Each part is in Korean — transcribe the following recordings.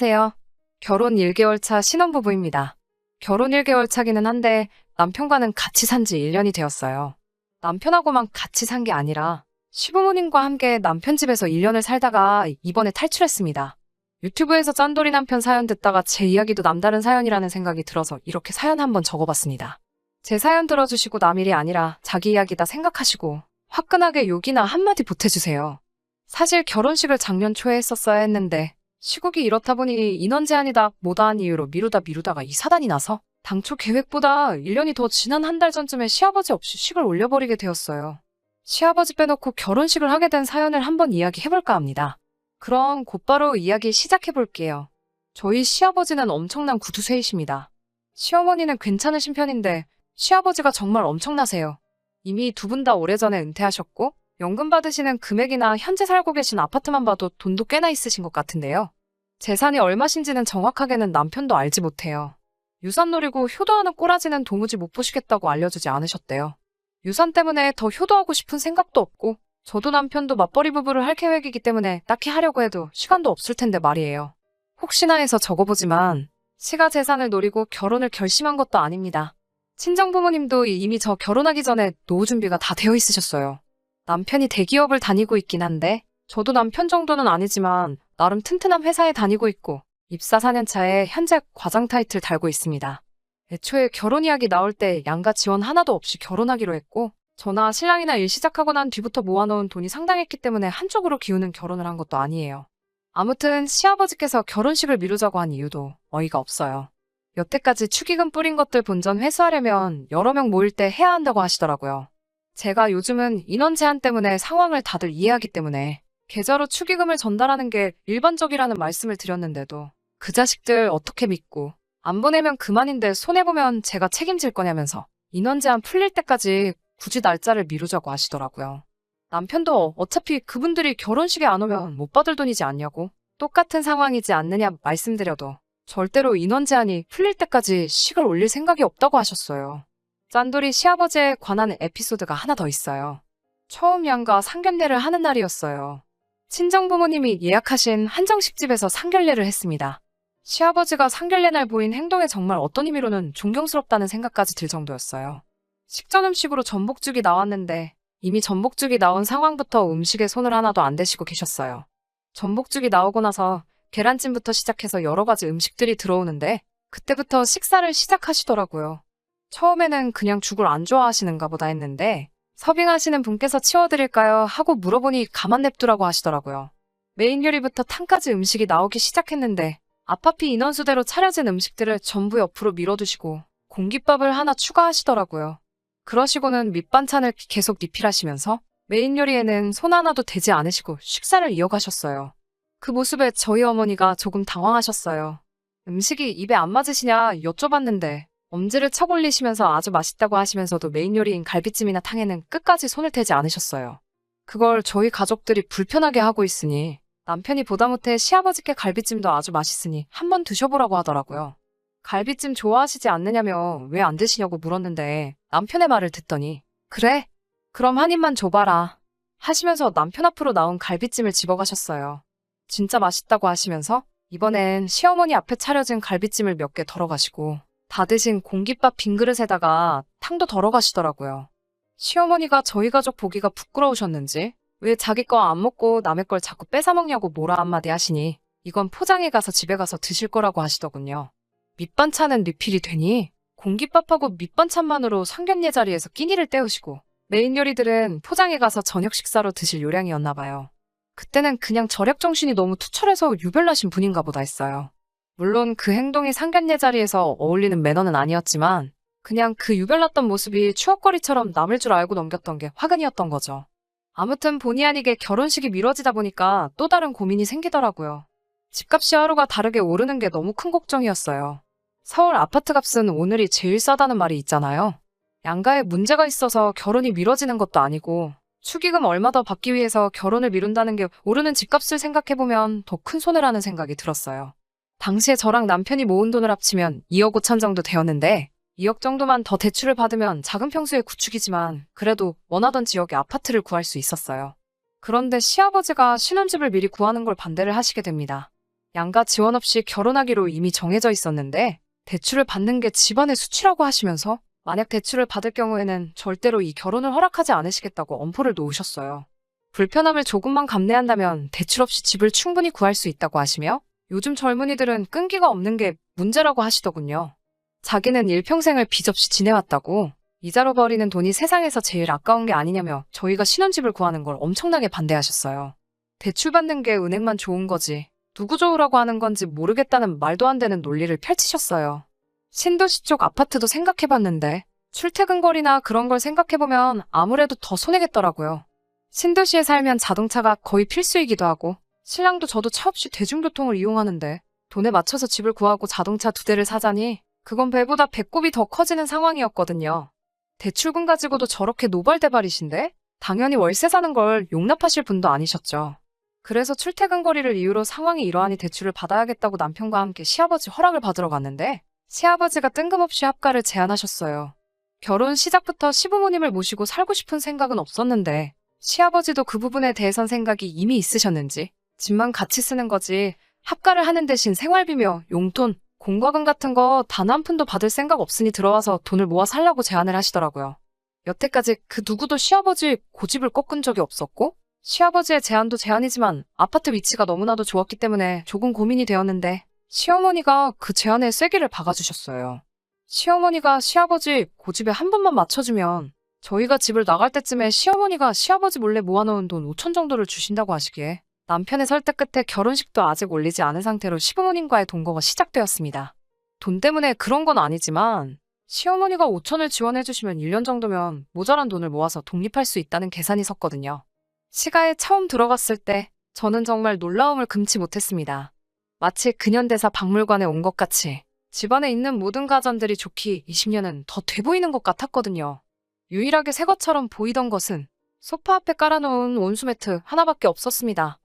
안녕하세요. 결혼 1개월 차 신혼부부입니다. 결혼 1개월 차기는 한데 남편과는 같이 산지 1년이 되었어요. 남편하고만 같이 산 게 아니라 시부모님과 함께 남편 집에서 1년을 살다가 이번에 탈출했습니다. 유튜브에서 짠돌이 남편 사연 듣다가 제 이야기도 남다른 사연이라는 생각이 들어서 이렇게 사연 한번 적어봤습니다. 제 사연 들어주시고 남 일이 아니라 자기 이야기다 생각하시고 화끈하게 욕이나 한마디 보태주세요. 사실 결혼식을 작년 초에 했었어야 했는데 시국이 이렇다 보니 인원 제한이다 뭐다한 이유로 미루다가 이 사단이 나서 당초 계획보다 1년이 더 지난 한 달 전쯤에 시아버지 없이 식을 올려버리게 되었어요. 시아버지 빼놓고 결혼식을 하게 된 사연을 한번 이야기해볼까 합니다. 그럼 곧바로 이야기 시작해볼게요. 저희 시아버지는 엄청난 구두쇠이십니다. 시어머니는 괜찮으신 편인데 시아버지가 정말 엄청나세요. 이미 두 분 다 오래전에 은퇴하셨고 연금 받으시는 금액이나 현재 살고 계신 아파트만 봐도 돈도 꽤나 있으신 것 같은데요. 재산이 얼마신지는 정확하게는 남편도 알지 못해요. 유산 노리고 효도하는 꼬라지는 도무지 못 보시겠다고 알려주지 않으셨대요. 유산 때문에 더 효도하고 싶은 생각도 없고 저도 남편도 맞벌이 부부를 할 계획이기 때문에 딱히 하려고 해도 시간도 없을 텐데 말이에요. 혹시나 해서 적어보지만 시가 재산을 노리고 결혼을 결심한 것도 아닙니다. 친정부모님도 이미 저 결혼하기 전에 노후 준비가 다 되어 있으셨어요. 남편이 대기업을 다니고 있긴 한데 저도 남편 정도는 아니지만 나름 튼튼한 회사에 다니고 있고 입사 4년 차에 현재 과장 타이틀 달고 있습니다. 애초에 결혼 이야기 나올 때 양가 지원 하나도 없이 결혼하기로 했고 저나 신랑이나 일 시작하고 난 뒤부터 모아놓은 돈이 상당했기 때문에 한쪽으로 기우는 결혼을 한 것도 아니에요. 아무튼 시아버지께서 결혼식을 미루자고 한 이유도 어이가 없어요. 여태까지 축의금 뿌린 것들 본전 회수하려면 여러 명 모일 때 해야 한다고 하시더라고요. 제가 요즘은 인원 제한 때문에 상황을 다들 이해하기 때문에 계좌로 축의금을 전달하는 게 일반적이라는 말씀을 드렸는데도 그 자식들 어떻게 믿고 안 보내면 그만인데 손해보면 제가 책임질 거냐면서 인원 제한 풀릴 때까지 굳이 날짜를 미루자고 하시더라고요. 남편도 어차피 그분들이 결혼식에 안 오면 못 받을 돈이지 않냐고 똑같은 상황이지 않느냐 말씀드려도 절대로 인원 제한이 풀릴 때까지 식을 올릴 생각이 없다고 하셨어요. 짠돌이 시아버지에 관한 에피소드가 하나 더 있어요. 처음 양가 상견례를 하는 날이었어요. 친정부모님이 예약하신 한정식집에서 상견례를 했습니다. 시아버지가 상견례 날 보인 행동에 정말 어떤 의미로는 존경스럽다는 생각까지 들 정도였어요. 식전 음식으로 전복죽이 나왔는데 이미 전복죽이 나온 상황부터 음식에 손을 하나도 안 대시고 계셨어요. 전복죽이 나오고 나서 계란찜부터 시작해서 여러 가지 음식들이 들어오는데 그때부터 식사를 시작하시더라고요. 처음에는 그냥 죽을 안 좋아하시는가 보다 했는데 서빙하시는 분께서 치워드릴까요? 하고 물어보니 가만 냅두라고 하시더라고요. 메인 요리부터 탕까지 음식이 나오기 시작했는데 아파피 인원수대로 차려진 음식들을 전부 옆으로 밀어두시고 공깃밥을 하나 추가하시더라고요. 그러시고는 밑반찬을 계속 리필하시면서 메인 요리에는 손 하나도 대지 않으시고 식사를 이어가셨어요. 그 모습에 저희 어머니가 조금 당황하셨어요. 음식이 입에 안 맞으시냐 여쭤봤는데 엄지를 척 올리시면서 아주 맛있다고 하시면서도 메인 요리인 갈비찜이나 탕에는 끝까지 손을 대지 않으셨어요. 그걸 저희 가족들이 불편하게 하고 있으니 남편이 보다 못해 시아버지께 갈비찜도 아주 맛있으니 한번 드셔보라고 하더라고요. 갈비찜 좋아하시지 않느냐며 왜 안 드시냐고 물었는데 남편의 말을 듣더니 그래? 그럼 한 입만 줘봐라 하시면서 남편 앞으로 나온 갈비찜을 집어가셨어요. 진짜 맛있다고 하시면서 이번엔 시어머니 앞에 차려진 갈비찜을 몇 개 덜어가시고 다 드신 공깃밥 빈 그릇에다가 탕도 덜어가시더라고요. 시어머니가 저희 가족 보기가 부끄러우셨는지 왜 자기 거 안 먹고 남의 걸 자꾸 뺏어먹냐고 뭐라 한마디 하시니 이건 포장해 가서 집에 가서 드실 거라고 하시더군요. 밑반찬은 리필이 되니 공깃밥하고 밑반찬만으로 상견례 자리에서 끼니를 때우시고 메인 요리들은 포장해 가서 저녁 식사로 드실 요량이었나 봐요. 그때는 그냥 절약 정신이 너무 투철해서 유별나신 분인가 보다 했어요. 물론 그 행동이 상견례 자리에서 어울리는 매너는 아니었지만 그냥 그 유별났던 모습이 추억거리처럼 남을 줄 알고 넘겼던 게 화근이었던 거죠. 아무튼 본의 아니게 결혼식이 미뤄지다 보니까 또 다른 고민이 생기더라고요. 집값이 하루가 다르게 오르는 게 너무 큰 걱정이었어요. 서울 아파트값은 오늘이 제일 싸다는 말이 있잖아요. 양가에 문제가 있어서 결혼이 미뤄지는 것도 아니고 축의금 얼마 더 받기 위해서 결혼을 미룬다는 게 오르는 집값을 생각해보면 더 큰 손해라는 생각이 들었어요. 당시에 저랑 남편이 모은 돈을 합치면 2억 5천 정도 되었는데 2억 정도만 더 대출을 받으면 작은 평수의 구축이지만 그래도 원하던 지역에 아파트를 구할 수 있었어요. 그런데 시아버지가 신혼집을 미리 구하는 걸 반대를 하시게 됩니다. 양가 지원 없이 결혼하기로 이미 정해져 있었는데 대출을 받는 게 집안의 수치라고 하시면서 만약 대출을 받을 경우에는 절대로 이 결혼을 허락하지 않으시겠다고 엄포를 놓으셨어요. 불편함을 조금만 감내한다면 대출 없이 집을 충분히 구할 수 있다고 하시며 요즘 젊은이들은 끈기가 없는 게 문제라고 하시더군요. 자기는 일평생을 빚 없이 지내왔다고 이자로 버리는 돈이 세상에서 제일 아까운 게 아니냐며 저희가 신혼집을 구하는 걸 엄청나게 반대하셨어요. 대출 받는 게 은행만 좋은 거지 누구 좋으라고 하는 건지 모르겠다는 말도 안 되는 논리를 펼치셨어요. 신도시 쪽 아파트도 생각해봤는데 출퇴근거리나 그런 걸 생각해보면 아무래도 더 손해겠더라고요. 신도시에 살면 자동차가 거의 필수이기도 하고 신랑도 저도 차 없이 대중교통을 이용하는데 돈에 맞춰서 집을 구하고 자동차 2대를 사자니 그건 배보다 배꼽이 더 커지는 상황이었거든요. 대출금 가지고도 저렇게 노발대발이신데 당연히 월세 사는 걸 용납하실 분도 아니셨죠. 그래서 출퇴근거리를 이유로 상황이 이러하니 대출을 받아야겠다고 남편과 함께 시아버지 허락을 받으러 갔는데 시아버지가 뜬금없이 합가를 제안하셨어요. 결혼 시작부터 시부모님을 모시고 살고 싶은 생각은 없었는데 시아버지도 그 부분에 대해선 생각이 이미 있으셨는지 집만 같이 쓰는 거지 합가를 하는 대신 생활비며 용돈, 공과금 같은 거 단 한 푼도 받을 생각 없으니 들어와서 돈을 모아 살라고 제안을 하시더라고요. 여태까지 그 누구도 시아버지 고집을 꺾은 적이 없었고 시아버지의 제안도 제안이지만 아파트 위치가 너무나도 좋았기 때문에 조금 고민이 되었는데 시어머니가 그 제안에 쐐기를 박아주셨어요. 시어머니가 시아버지 고집에 한 번만 맞춰주면 저희가 집을 나갈 때쯤에 시어머니가 시아버지 몰래 모아놓은 돈 5천 정도를 주신다고 하시기에 남편의 설득 끝에 결혼식도 아직 올리지 않은 상태로 시부모님과의 동거가 시작되었습니다. 돈 때문에 그런 건 아니지만 시어머니가 5천을 지원해주시면 1년 정도면 모자란 돈을 모아서 독립할 수 있다는 계산이 섰거든요. 시가에 처음 들어갔을 때 저는 정말 놀라움을 금치 못했습니다. 마치 근현대사 박물관에 온 것 같이 집안에 있는 모든 가전들이 좋기 20년은 더 돼 보이는 것 같았거든요. 유일하게 새 것처럼 보이던 것은 소파 앞에 깔아놓은 온수매트 하나밖에 없었습니다.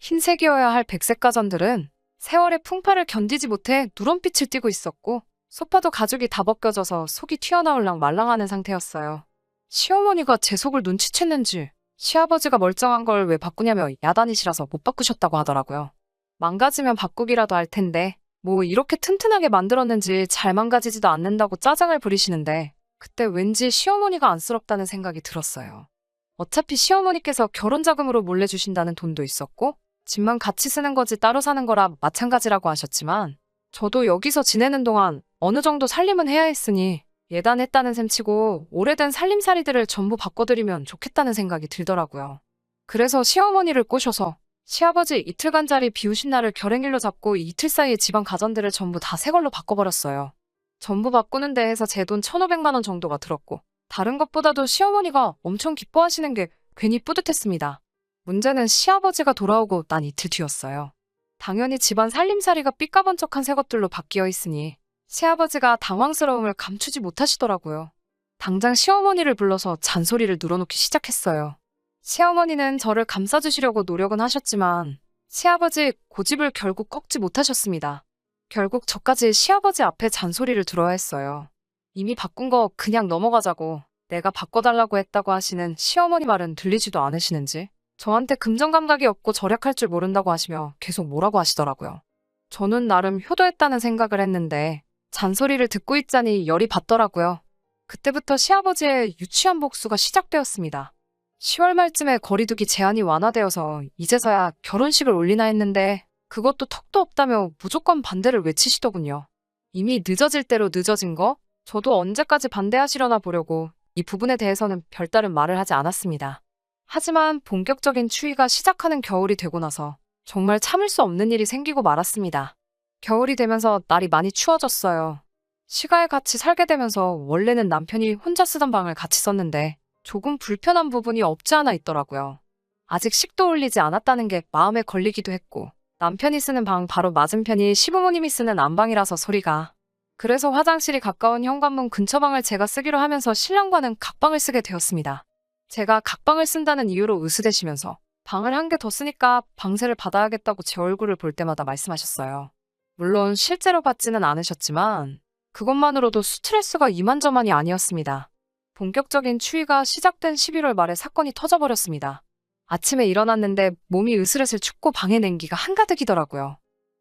흰색이어야 할 백색 가전들은 세월의 풍파를 견디지 못해 누런빛을 띠고 있었고 소파도 가죽이 다 벗겨져서 속이 튀어나올랑 말랑하는 상태였어요. 시어머니가 제 속을 눈치챘는지 시아버지가 멀쩡한 걸 왜 바꾸냐며 야단이시라서 못 바꾸셨다고 하더라고요. 망가지면 바꾸기라도 할 텐데 뭐 이렇게 튼튼하게 만들었는지 잘 망가지지도 않는다고 짜증을 부리시는데 그때 왠지 시어머니가 안쓰럽다는 생각이 들었어요. 어차피 시어머니께서 결혼자금으로 몰래 주신다는 돈도 있었고 집만 같이 쓰는 거지 따로 사는 거라 마찬가지라고 하셨지만 저도 여기서 지내는 동안 어느 정도 살림은 해야 했으니 예단했다는 셈치고 오래된 살림살이들을 전부 바꿔드리면 좋겠다는 생각이 들더라고요. 그래서 시어머니를 꼬셔서 시아버지 이틀간 자리 비우신 날을 결행일로 잡고 이틀 사이에 집안 가전들을 전부 다 새 걸로 바꿔버렸어요. 전부 바꾸는 데 해서 제 돈 1,500만 원 정도가 들었고 다른 것보다도 시어머니가 엄청 기뻐하시는 게 괜히 뿌듯했습니다. 문제는 시아버지가 돌아오고 난 이틀 뒤였어요. 당연히 집안 살림살이가 삐까번쩍한 새 것들로 바뀌어 있으니 시아버지가 당황스러움을 감추지 못하시더라고요. 당장 시어머니를 불러서 잔소리를 늘어놓기 시작했어요. 시어머니는 저를 감싸주시려고 노력은 하셨지만 시아버지 고집을 결국 꺾지 못하셨습니다. 결국 저까지 시아버지 앞에 잔소리를 들어야 했어요. 이미 바꾼 거 그냥 넘어가자고 내가 바꿔달라고 했다고 하시는 시어머니 말은 들리지도 않으시는지 저한테 금전감각이 없고 절약할 줄 모른다고 하시며 계속 뭐라고 하시더라고요. 저는 나름 효도했다는 생각을 했는데 잔소리를 듣고 있자니 열이 받더라고요. 그때부터 시아버지의 유치한 복수가 시작되었습니다. 10월 말쯤에 거리두기 제한이 완화되어서 이제서야 결혼식을 올리나 했는데 그것도 턱도 없다며 무조건 반대를 외치시더군요. 이미 늦어질 대로 늦어진 거? 저도 언제까지 반대하시려나 보려고 이 부분에 대해서는 별다른 말을 하지 않았습니다. 하지만 본격적인 추위가 시작하는 겨울이 되고 나서 정말 참을 수 없는 일이 생기고 말았습니다. 겨울이 되면서 날이 많이 추워졌어요. 시가에 같이 살게 되면서 원래는 남편이 혼자 쓰던 방을 같이 썼는데 조금 불편한 부분이 없지 않아 있더라고요. 아직 식도 올리지 않았다는 게 마음에 걸리기도 했고 남편이 쓰는 방 바로 맞은편이 시부모님이 쓰는 안방이라서 소리가 그래서 화장실이 가까운 현관문 근처 방을 제가 쓰기로 하면서 신랑과는 각방을 쓰게 되었습니다. 제가 각방을 쓴다는 이유로 으스대시면서 방을 한 개 더 쓰니까 방세를 받아야겠다고 제 얼굴을 볼 때마다 말씀하셨어요. 물론 실제로 받지는 않으셨지만 그것만으로도 스트레스가 이만저만이 아니었습니다. 본격적인 추위가 시작된 11월 말에 사건이 터져버렸습니다. 아침에 일어났는데 몸이 으슬으슬 춥고 방에 냉기가 한가득이더라고요.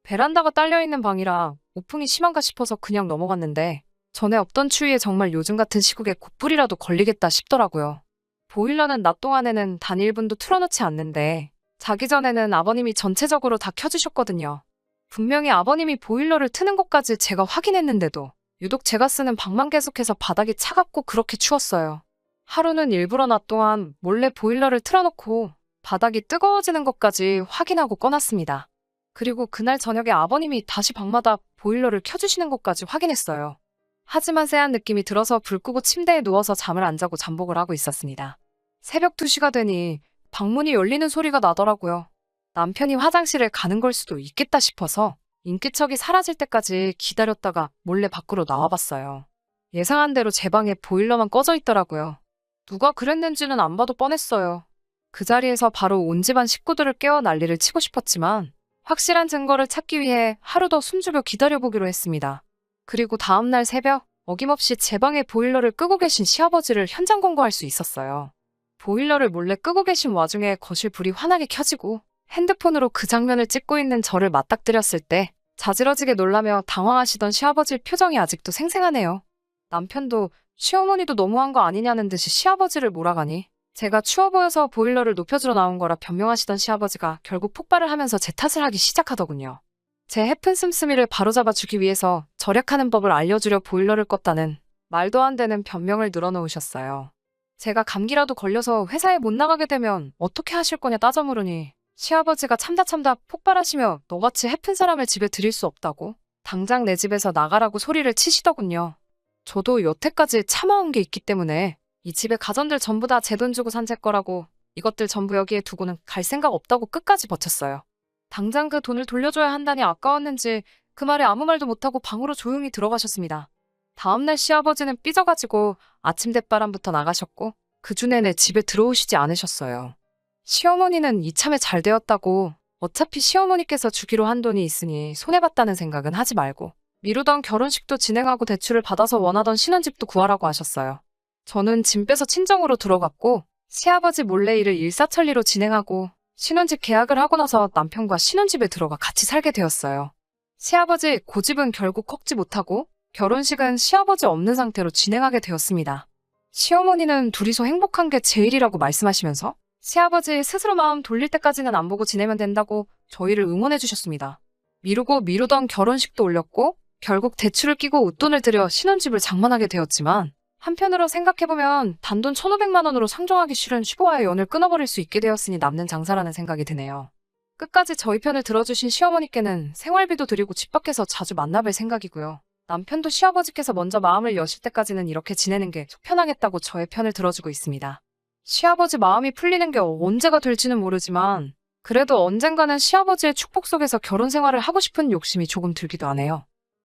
베란다가 딸려있는 방이라 우풍이 심한가 싶어서 그냥 넘어갔는데 전에 없던 추위에 정말 요즘 같은 시국에 곧불이라도 걸리겠다 싶더라고요. 보일러는 낮 동안에는 단 1분도 틀어놓지 않는데 자기 전에는 아버님이 전체적으로 다 켜주셨거든요. 분명히 아버님이 보일러를 트는 것까지 제가 확인했는데도 유독 제가 쓰는 방만 계속해서 바닥이 차갑고 그렇게 추웠어요. 하루는 일부러 낮 동안 몰래 보일러를 틀어놓고 바닥이 뜨거워지는 것까지 확인하고 꺼놨습니다. 그리고 그날 저녁에 아버님이 다시 방마다 보일러를 켜주시는 것까지 확인했어요. 하지만 쎄한 느낌이 들어서 불 끄고 침대에 누워서 잠을 안 자고 잠복을 하고 있었습니다. 새벽 2시가 되니 방문이 열리는 소리가 나더라고요. 남편이 화장실에 가는 걸 수도 있겠다 싶어서 인기척이 사라질 때까지 기다렸다가 몰래 밖으로 나와봤어요. 예상한 대로 제 방에 보일러만 꺼져 있더라고요. 누가 그랬는지는 안 봐도 뻔했어요. 그 자리에서 바로 온 집안 식구들을 깨워 난리를 치고 싶었지만 확실한 증거를 찾기 위해 하루 더 숨죽여 기다려보기로 했습니다. 그리고 다음날 새벽 어김없이 제 방에 보일러를 끄고 계신 시아버지를 현장 검거할 수 있었어요. 보일러를 몰래 끄고 계신 와중에 거실 불이 환하게 켜지고 핸드폰으로 그 장면을 찍고 있는 저를 맞닥뜨렸을 때 자지러지게 놀라며 당황하시던 시아버지 표정이 아직도 생생하네요. 남편도 시어머니도 너무한 거 아니냐는 듯이 시아버지를 몰아가니 제가 추워 보여서 보일러를 높여주러 나온 거라 변명하시던 시아버지가 결국 폭발을 하면서 제 탓을 하기 시작하더군요. 제 해픈 씀씀이를 바로잡아 주기 위해서 절약하는 법을 알려주려 보일러를 껐다는 말도 안 되는 변명을 늘어놓으셨어요. 제가 감기라도 걸려서 회사에 못 나가게 되면 어떻게 하실 거냐 따져 물으니 시아버지가 참다 폭발하시며 너같이 해픈 사람을 집에 들일 수 없다고 당장 내 집에서 나가라고 소리를 치시더군요. 저도 여태까지 참아온 게 있기 때문에 이 집의 가전들 전부 다 제 돈 주고 산 제 거라고 이것들 전부 여기에 두고는 갈 생각 없다고 끝까지 버텼어요. 당장 그 돈을 돌려줘야 한다니 아까웠는지 그 말에 아무 말도 못하고 방으로 조용히 들어가셨습니다. 다음날 시아버지는 삐져가지고 아침 대바람부터 나가셨고 그 주 내내 집에 들어오시지 않으셨어요. 시어머니는 이참에 잘 되었다고 어차피 시어머니께서 주기로 한 돈이 있으니 손해봤다는 생각은 하지 말고 미루던 결혼식도 진행하고 대출을 받아서 원하던 신혼집도 구하라고 하셨어요. 저는 짐 빼서 친정으로 들어갔고 시아버지 몰래 일을 일사천리로 진행하고 신혼집 계약을 하고 나서 남편과 신혼집에 들어가 같이 살게 되었어요. 시아버지 고집은 결국 꺾지 못하고 결혼식은 시아버지 없는 상태로 진행하게 되었습니다. 시어머니는 둘이서 행복한 게 제일이라고 말씀하시면서 시아버지 스스로 마음 돌릴 때까지는 안 보고 지내면 된다고 저희를 응원해 주셨습니다. 미루고 미루던 결혼식도 올렸고 결국 대출을 끼고 웃돈을 들여 신혼집을 장만하게 되었지만 한편으로 생각해보면 단돈 1,500만 원으로 상종하기 싫은 시부와의 연을 끊어버릴 수 있게 되었으니 남는 장사라는 생각이 드네요. 끝까지 저희 편을 들어주신 시어머니께는 생활비도 드리고 집 밖에서 자주 만나뵐 생각이고요. 남편도 시아버지께서 먼저 마음을 여실 때까지는 이렇게 지내는 게 속 편하겠다고 저의 편을 들어주고 있습니다. 시아버지 마음이 풀리는 게 언제가 될지는 모르지만 그래도 언젠가는 시아버지의 축복 속에서 결혼 생활을 하고 싶은 욕심이 조금 들기도 하네요.